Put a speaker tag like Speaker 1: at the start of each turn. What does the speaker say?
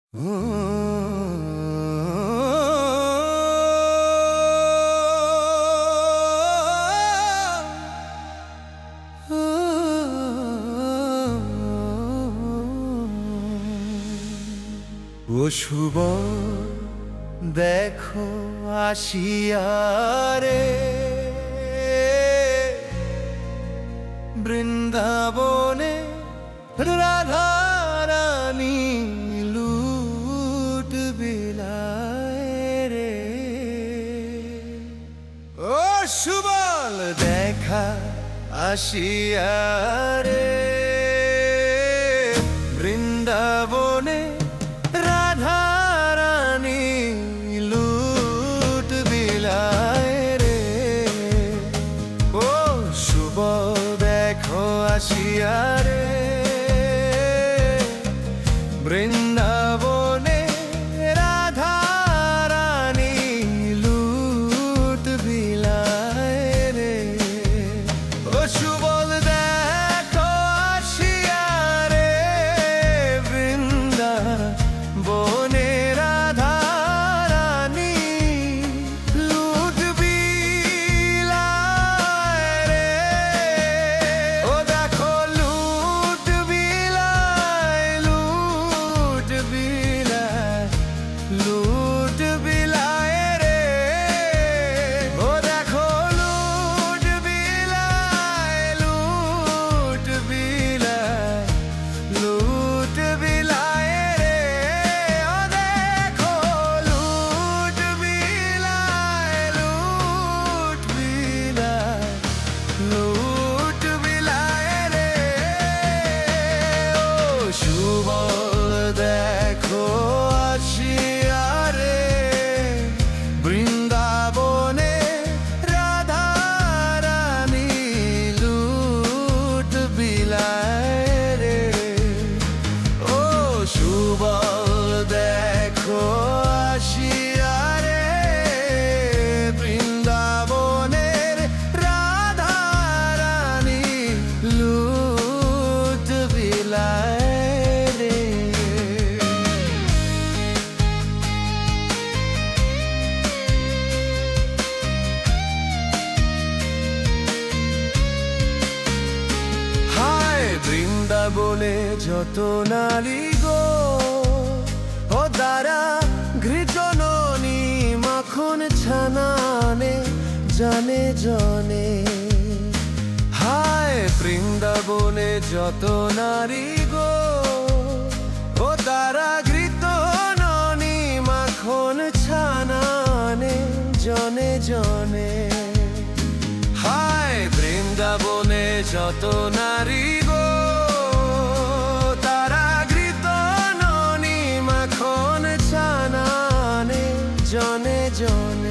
Speaker 1: ও শুভ দেখো আসিয়ারে বৃন্দাবনে রাধারানী লুট বিলায় রে। ও সুবল দেখা আসিয়ারে বৃন্দাবনে রাধারানী লুট বিলায় রে। ও সুবল দেখো আসিয়ারে বৃন্দাবনে রাধারানী লুট বিলায় রে। ও সুবল দেখো আসিয়ারে বৃন্দাবনে রাধারানী লুট বিলায় রে। ও দেখো লুট বিলায় লুট বিলায় লুট বিলায় রে। ও দেখো লুট বিলায় লুট বিলায় লুট বিলায় রে। ও দেখো লুট বিলায় লুট বিলায় লুট বিলায় রে। ও সুবল দেখো আসিয়ারে বৃন্দাবনে রাধারানী লুট বিলায় রে। ও সুবল দেখো আসিয়ারে বৃন্দাবনের রাধারানী লুট বিলায় রে। হায় বৃন্দাবনে যত নারী গো ও দ্বারা ঘৃতননি মাখন ছানানে জানে জনে। হায় বৃন্দাবনে যত নারী গো ও দ্বারা ঘৃতননি মাখন ছানানে জনে জনে। হায় বৃন্দাবনে যত নারী গো তারা ঘৃতননি মাখন ছানানে জনে জনে।